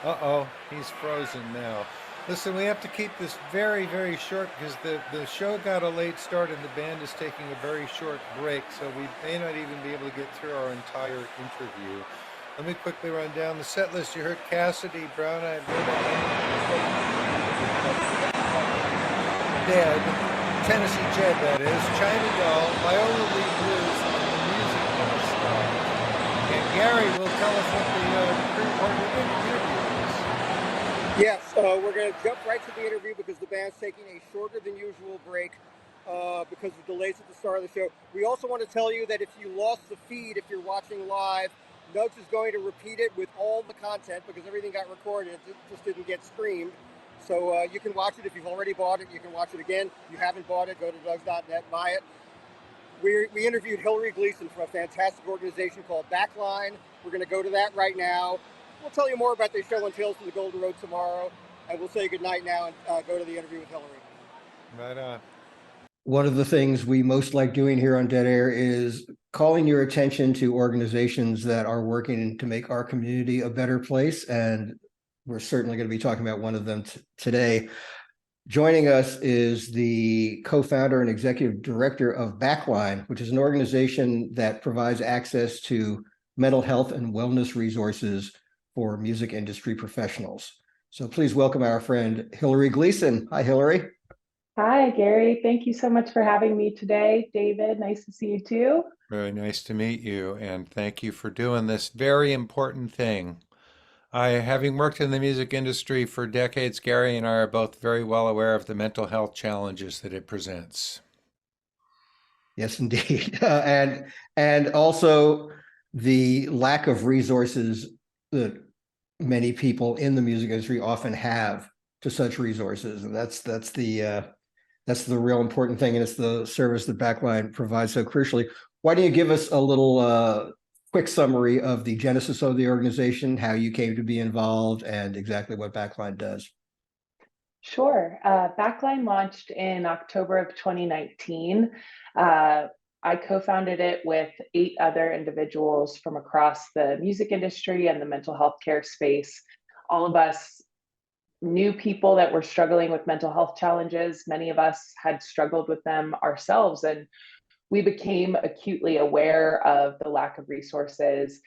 Uh-oh, he's frozen now. Listen, we have to keep this very, very short because the show got a late start and the band is taking a very short break, so we may not even be able to get through our entire interview. Let me quickly run down the set list. You heard Cassidy, Brown Eyed Dead, Tennessee Jed, that is, China Doll, Viola Lee Blues, and the Music Ministry. And Gary will tell us what the pre-recorded interview is. Yes, we're going to jump right to the interview because the band's taking a shorter than usual break because of delays at the start of the show. We also want to tell you that if you lost the feed, if you're watching live, Notes is going to repeat it with all the content because everything got recorded. It just didn't get streamed. So you can watch it if you've already bought it. You can watch it again. If you haven't bought it, go to Doug's.net, buy it. We interviewed Hilary Gleason from a fantastic organization called Backline. We're going to go to that right now. We'll tell you more about their show on Tales from the Golden Road tomorrow. And we'll say goodnight now and go to the interview with Hilary. Right on. One of the things we most like doing here on Dead Air is calling your attention to organizations that are working to make our community a better place. And we're certainly going to be talking about one of them today. Joining us is the co-founder and executive director of Backline, which is an organization that provides access to mental health and wellness resources for music industry professionals. So please welcome our friend, Hilary Gleason. Hi, Hilary. Hi, Gary. Thank you so much for having me today. David, nice to see you too. Very nice to meet you, and thank you for doing this very important thing. Having worked in the music industry for decades, Gary and I are both very well aware of the mental health challenges that it presents. Yes, indeed. And also the lack of resources that many people in the music industry often have to such resources. And that's the real important thing. And it's the service that Backline provides so crucially. Why don't you give us a little quick summary of the genesis of the organization, how you came to be involved, and exactly what Backline does? Sure. Backline launched in October of 2019. I co-founded it with 8 other individuals from across the music industry and the mental health care space. All of us knew people that were struggling with mental health challenges. Many of us had struggled with them ourselves, and we became acutely aware of the lack of resources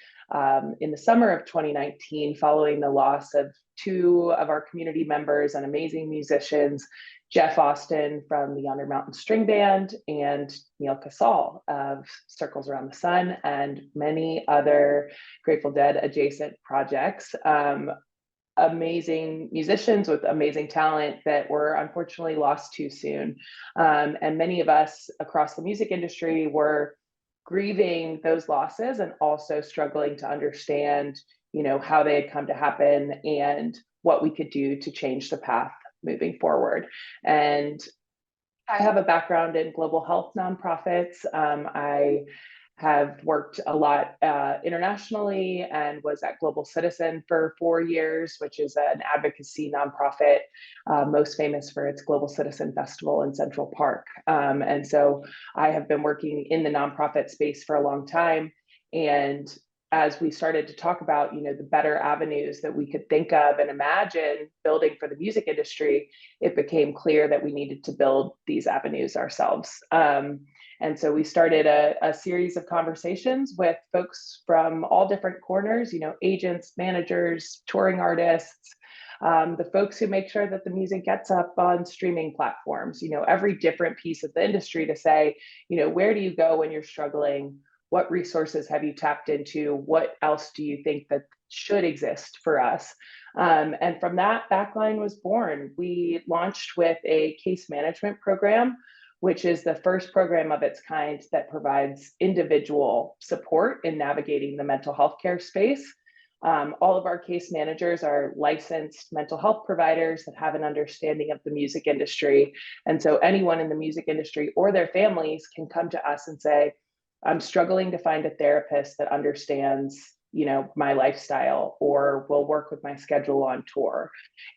in the summer of 2019, following the loss of 2 of our community members and amazing musicians, Jeff Austin from the Yonder Mountain String Band and Neil Casal of Circles Around the Sun, and many other Grateful Dead adjacent projects. Amazing musicians with amazing talent that were unfortunately lost too soon. And many of us across the music industry were grieving those losses and also struggling to understand, how they had come to happen and what we could do to change the path moving forward. And I have a background in global health nonprofits. I have worked a lot internationally and was at Global Citizen for 4 years, which is an advocacy nonprofit, most famous for its Global Citizen Festival in Central Park. And so I have been working in the nonprofit space for a long time. And as we started to talk about, the better avenues that we could think of and imagine building for the music industry, it became clear that we needed to build these avenues ourselves. And so we started a series of conversations with folks from all different corners, agents, managers, touring artists, the folks who make sure that the music gets up on streaming platforms, every different piece of the industry to say, where do you go when you're struggling? What resources have you tapped into? What else do you think that should exist for us? And from that, Backline was born. We launched with a case management program, which is the first program of its kind that provides individual support in navigating the mental health care space. All of our case managers are licensed mental health providers that have an understanding of the music industry. And so anyone in the music industry or their families can come to us and say, I'm struggling to find a therapist that understands my lifestyle or will work with my schedule on tour.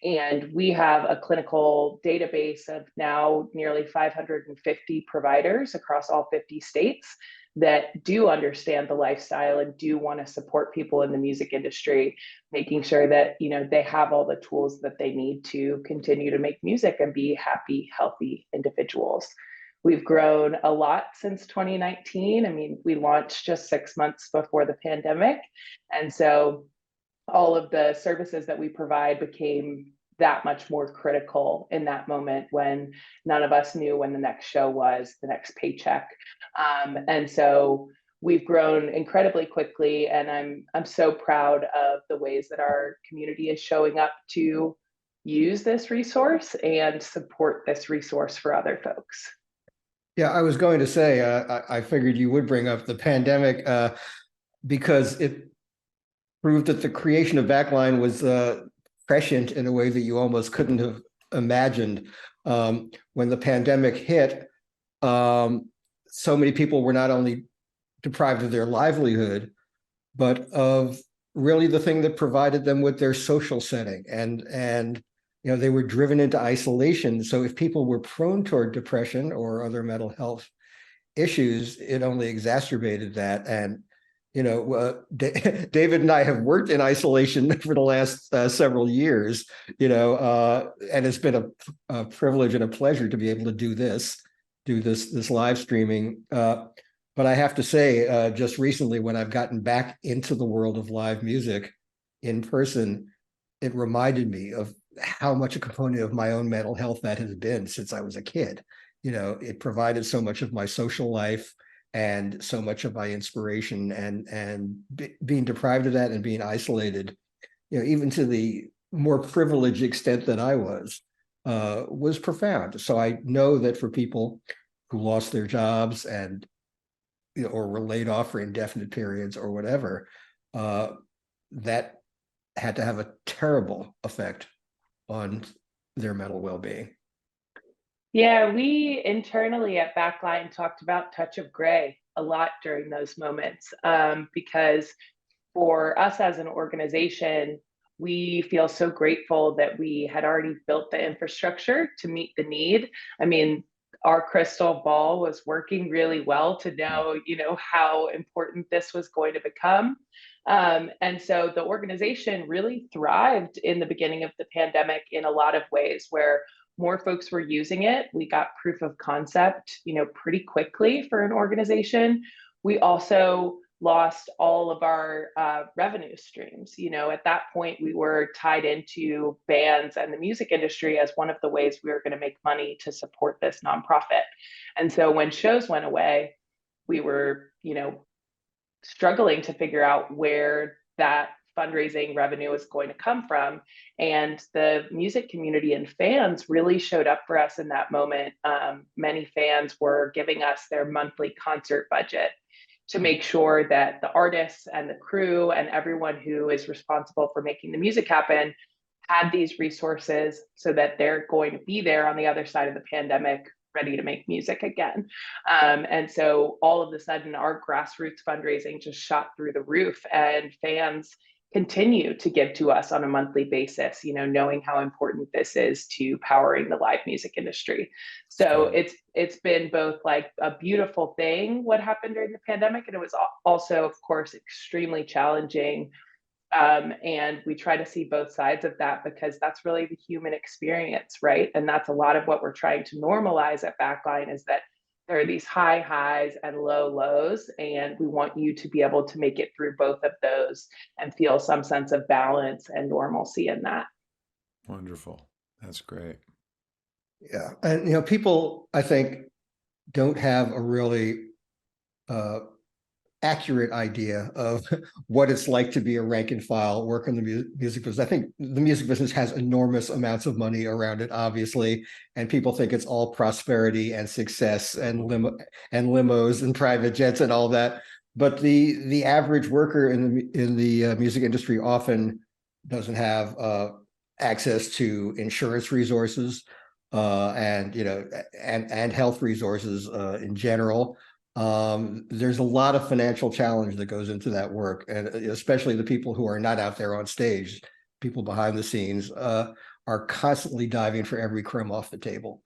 And we have a clinical database of now nearly 550 providers across all 50 states that do understand the lifestyle and do want to support people in the music industry, making sure that they have all the tools that they need to continue to make music and be happy, healthy individuals. We've grown a lot since 2019. I mean, we launched just 6 months before the pandemic. And so all of the services that we provide became that much more critical in that moment when none of us knew when the next show was, the next paycheck. And so we've grown incredibly quickly, and I'm so proud of the ways that our community is showing up to use this resource and support this resource for other folks. Yeah, I was going to say, I figured you would bring up the pandemic because it proved that the creation of Backline was prescient in a way that you almost couldn't have imagined. When the pandemic hit, so many people were not only deprived of their livelihood, but of really the thing that provided them with their social setting. And they were driven into isolation. So if people were prone toward depression or other mental health issues, it only exacerbated that. And David and I have worked in isolation for the last several years, and it's been a privilege and a pleasure to be able to do this live streaming. But I have to say, just recently, when I've gotten back into the world of live music in person, it reminded me of how much a component of my own mental health that has been since I was a kid. It provided so much of my social life and so much of my inspiration, and being deprived of that and being isolated, even to the more privileged extent that I was profound. So I know that for people who lost their jobs and or were laid off for indefinite periods or whatever, that had to have a terrible effect on their mental well-being. Yeah, we internally at Backline talked about touch of gray a lot during those moments, because for us as an organization, we feel so grateful that we had already built the infrastructure to meet the need. I mean, our crystal ball was working really well to know, how important this was going to become. And so the organization really thrived in the beginning of the pandemic in a lot of ways where more folks were using it. We got proof of concept, pretty quickly for an organization. We also lost all of our revenue streams. At that point, we were tied into bands and the music industry as one of the ways we were going to make money to support this nonprofit. And so when shows went away, we were, struggling to figure out where that fundraising revenue is going to come from. And the music community and fans really showed up for us in that moment. Many fans were giving us their monthly concert budget to make sure that the artists and the crew and everyone who is responsible for making the music happen had these resources so that they're going to be there on the other side of the pandemic, ready to make music again. And so all of a sudden, our grassroots fundraising just shot through the roof, and fans continue to give to us on a monthly basis, knowing how important this is to powering the live music industry. So it's been both like a beautiful thing, what happened during the pandemic, and it was also, of course, extremely challenging. And we try to see both sides of that because that's really the human experience, right? And that's a lot of what we're trying to normalize at Backline, is that there are these high highs and low lows, and we want you to be able to make it through both of those and feel some sense of balance and normalcy in that. Wonderful. That's great. Yeah. And, people, I think, don't have a really accurate idea of what it's like to be a rank and file, work in the music business. I think the music business has enormous amounts of money around it, obviously, and people think it's all prosperity and success and limos and private jets and all that. But the average worker in the music industry often doesn't have access to insurance resources and health resources in general. There's a lot of financial challenge that goes into that work, and especially the people who are not out there on stage, people behind the scenes, are constantly diving for every crumb off the table.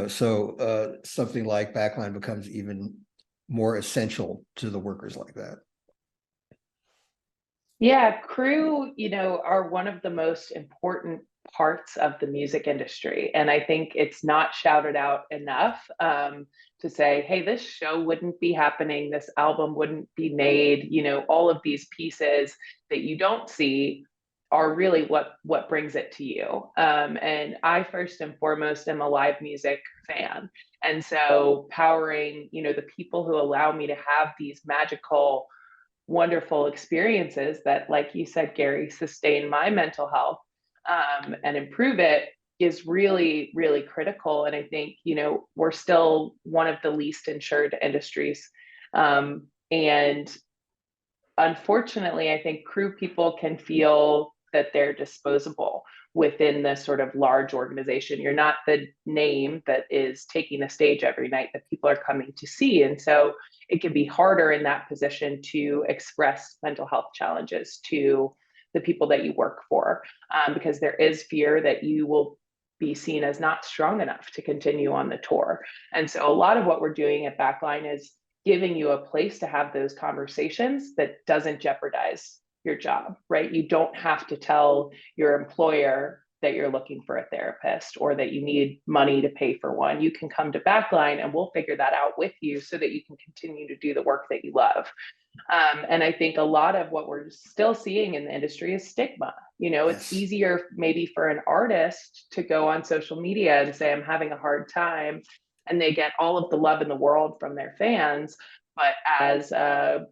So something like Backline becomes even more essential to the workers like that. Yeah, crew, are one of the most important parts of the music industry. And I think it's not shouted out enough, to say, hey, this show wouldn't be happening, this album wouldn't be made, all of these pieces that you don't see are really what brings it to you. And I first and foremost am a live music fan. And so powering, the people who allow me to have these magical, wonderful experiences that, like you said, Gary, sustain my mental health, and improve it is really, really critical. And I think, we're still one of the least insured industries. And unfortunately, I think crew people can feel that they're disposable within the sort of large organization. You're not the name that is taking the stage every night that people are coming to see. And so it can be harder in that position to express mental health challenges to the people that you work for, because there is fear that you will be seen as not strong enough to continue on the tour. And so a lot of what we're doing at Backline is giving you a place to have those conversations that doesn't jeopardize your job, right? You don't have to tell your employer that you're looking for a therapist or that you need money to pay for one. You can come to Backline and we'll figure that out with you so that you can continue to do the work that you love. And I think a lot of what we're still seeing in the industry is stigma. It's easier maybe for an artist to go on social media and say, I'm having a hard time, and they get all of the love in the world from their fans. But as a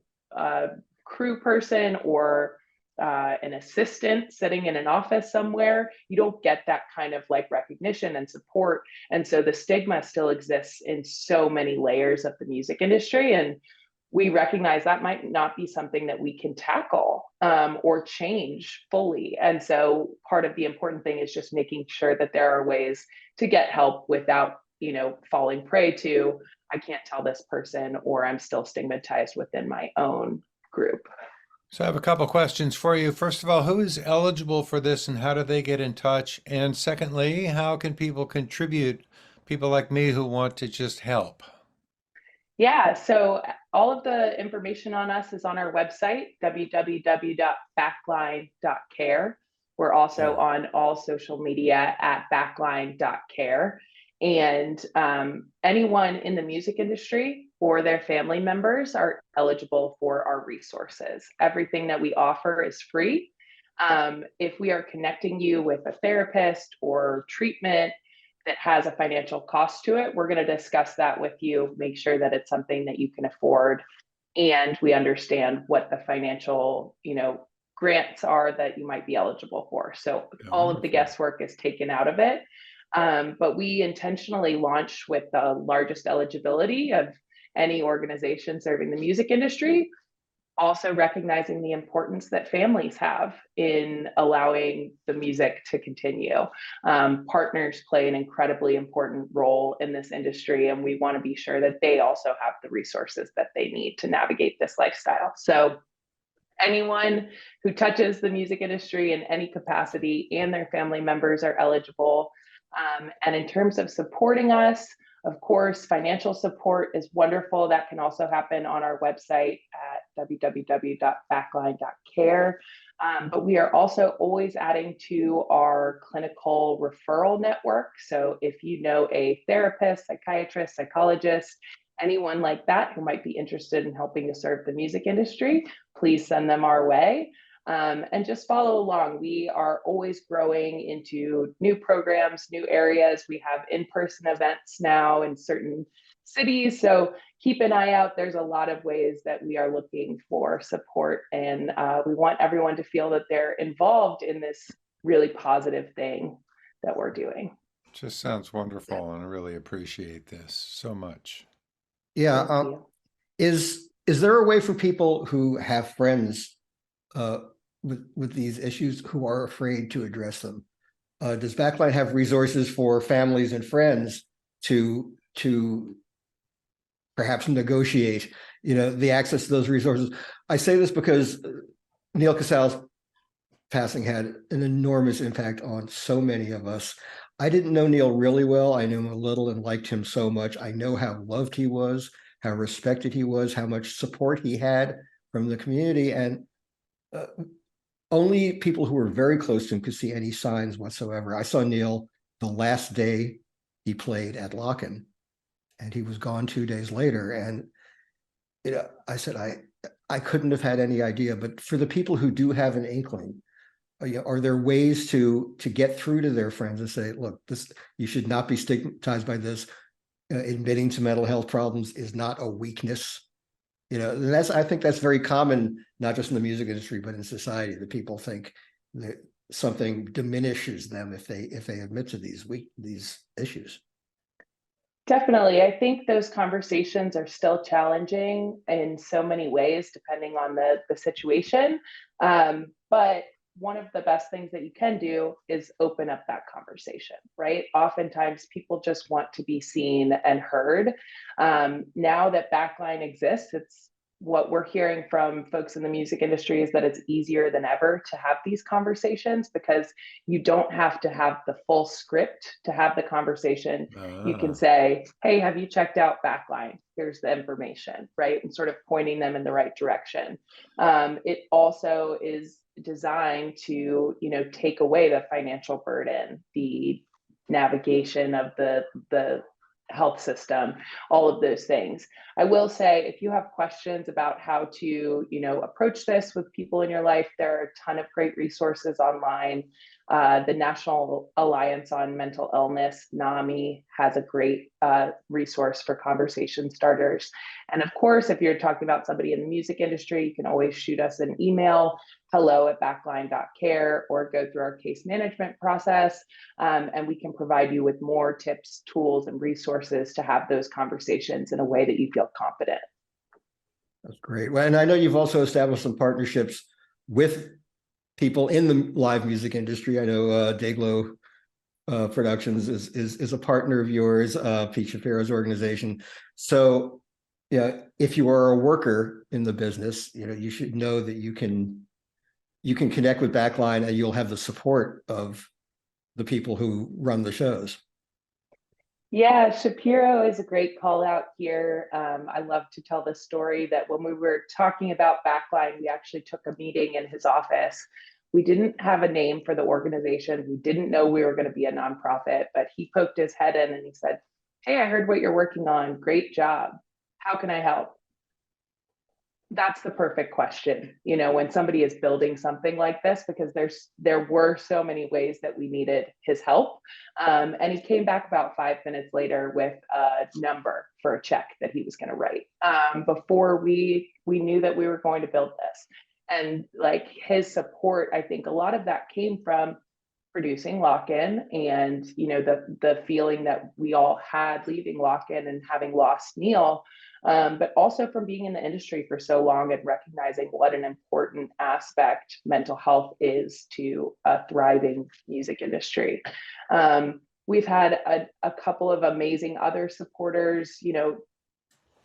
crew person or an assistant sitting in an office somewhere, you don't get that kind of like recognition and support. And so the stigma still exists in so many layers of the music industry. And we recognize that might not be something that we can tackle, or change fully. And so part of the important thing is just making sure that there are ways to get help without, falling prey to, I can't tell this person, or I'm still stigmatized within my own group. So I have a couple questions for you. First of all, who is eligible for this and how do they get in touch? And secondly, how can people contribute, people like me who want to just help? Yeah, so all of the information on us is on our website, www.backline.care. We're also on all social media at backline.care. And anyone in the music industry or their family members are eligible for our resources. Everything that we offer is free. If we are connecting you with a therapist or treatment that has a financial cost to it, we're going to discuss that with you, make sure that it's something that you can afford, and we understand what the financial, grants are that you might be eligible for. So all of the guesswork is taken out of it. But we intentionally launched with the largest eligibility of any organization serving the music industry, also recognizing the importance that families have in allowing the music to continue. Partners play an incredibly important role in this industry, and we want to be sure that they also have the resources that they need to navigate this lifestyle. So anyone who touches the music industry in any capacity and their family members are eligible. And in terms of supporting us, of course, financial support is wonderful. That can also happen on our website at www.backline.care. But we are also always adding to our clinical referral network. So if you know a therapist, psychiatrist, psychologist, anyone like that who might be interested in helping to serve the music industry, please send them our way. And just follow along. We are always growing into new programs, new areas. We have in-person events now in certain cities. So keep an eye out. There's a lot of ways that we are looking for support. And we want everyone to feel that they're involved in this really positive thing that we're doing. Just sounds wonderful, and I really appreciate this so much. Yeah. Is there a way for people who have friends with these issues who are afraid to address them? Does Backline have resources for families and friends to perhaps negotiate, the access to those resources. I say this because Neil Casal's passing had an enormous impact on so many of us. I didn't know Neil really well. I knew him a little and liked him so much. I know how loved he was, how respected he was, how much support he had from the community. And only people who were very close to him could see any signs whatsoever. I saw Neil the last day he played at Locken, and he was gone 2 days later. And I said, I couldn't have had any idea. But for the people who do have an inkling, are there ways to get through to their friends and say, look, you should not be stigmatized by this. Admitting to mental health problems is not a weakness. I think that's very common, not just in the music industry, but in society, that people think that something diminishes them if they admit to these issues. Definitely. I think those conversations are still challenging in so many ways, depending on the situation. But one of the best things that you can do is open up that conversation, right? Oftentimes people just want to be seen and heard. Now that Backline exists, it's what we're hearing from folks in the music industry is that it's easier than ever to have these conversations, because you don't have to have the full script to have the conversation. You can say, hey, have you checked out Backline? Here's the information, right? And sort of pointing them in the right direction. It also is designed to, take away the financial burden, the navigation of the health system, all of those things. I will say, if you have questions about how to, approach this with people in your life, there are a ton of great resources online. The National Alliance on Mental Illness, NAMI, has a great resource for conversation starters. And of course, if you're talking about somebody in the music industry, you can always shoot us an email, hello@backline.care, or go through our case management process. And we can provide you with more tips, tools, and resources to have those conversations in a way that you feel confident. That's great. Well, and I know you've also established some partnerships with people in the live music industry. I know Dayglow Productions is a partner of yours, Pete Shapiro's organization. So, if you are a worker in the business, you should know that you can connect with Backline, and you'll have the support of the people who run the shows. Yeah, Shapiro is a great call out here. I love to tell the story that when we were talking about Backline, we actually took a meeting in his office. We didn't have a name for the organization. We didn't know we were going to be a nonprofit, but he poked his head in and he said, hey, I heard what you're working on. Great job. How can I help? That's the perfect question, when somebody is building something like this, because there were so many ways that we needed his help. And he came back about 5 minutes later with a number for a check that he was going to write before we knew that we were going to build this. And his support, I think a lot of that came from producing Lock-In, and the feeling that we all had leaving Lock-In and having lost Neil, but also from being in the industry for so long and recognizing what an important aspect mental health is to a thriving music industry. We've had a couple of amazing other supporters,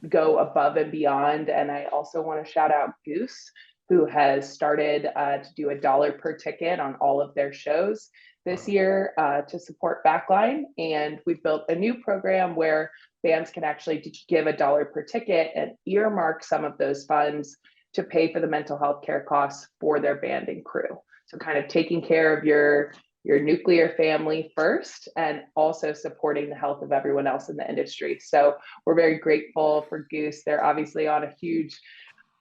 go above and beyond. And I also want to shout out Goose, who has started to do $1 per ticket on all of their shows this year to support Backline. And we've built a new program where bands can actually give $1 per ticket and earmark some of those funds to pay for the mental health care costs for their band and crew. So kind of taking care of your nuclear family first, and also supporting the health of everyone else in the industry. So we're very grateful for Goose. They're obviously on a huge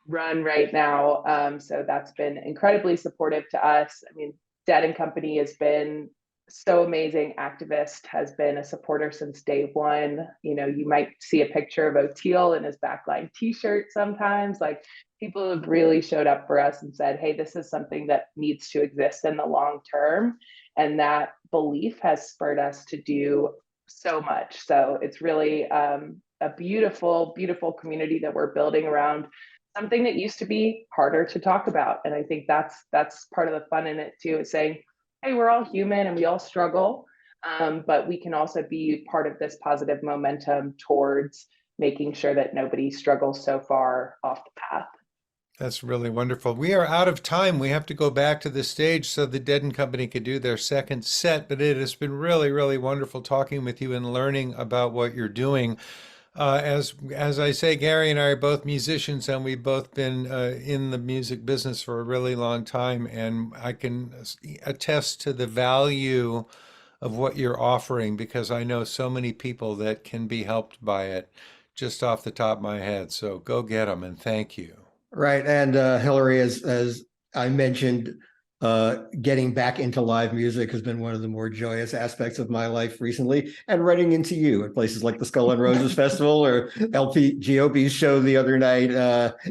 run right now. So that's been incredibly supportive to us. I mean, Dead & Company has been so amazing. Activist has been a supporter since day one. You might see a picture of O'Teal in his Backline t-shirt sometimes. People have really showed up for us and said, hey, this is something that needs to exist in the long term. And that belief has spurred us to do so much. So it's really a beautiful, beautiful community that we're building around something that used to be harder to talk about. And I think that's part of the fun in it too, is saying, hey, we're all human and we all struggle, but we can also be part of this positive momentum towards making sure that nobody struggles so far off the path. That's really wonderful. We are out of time. We have to go back to the stage so the Dead and Company could do their second set, but it has been really, really wonderful talking with you and learning about what you're doing. As I say, Gary and I are both musicians, and we've both been in the music business for a really long time, and I can attest to the value of what you're offering because I know so many people that can be helped by it just off the top of my head. So go get them, and thank you. Right. And Hilary, as I mentioned, getting back into live music has been one of the more joyous aspects of my life recently. And running into you at places like the Skull and Roses Festival or GOB's show the other night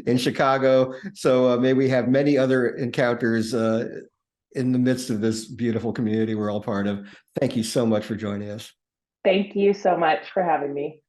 in Chicago. So may we have many other encounters in the midst of this beautiful community we're all part of. Thank you so much for joining us. Thank you so much for having me.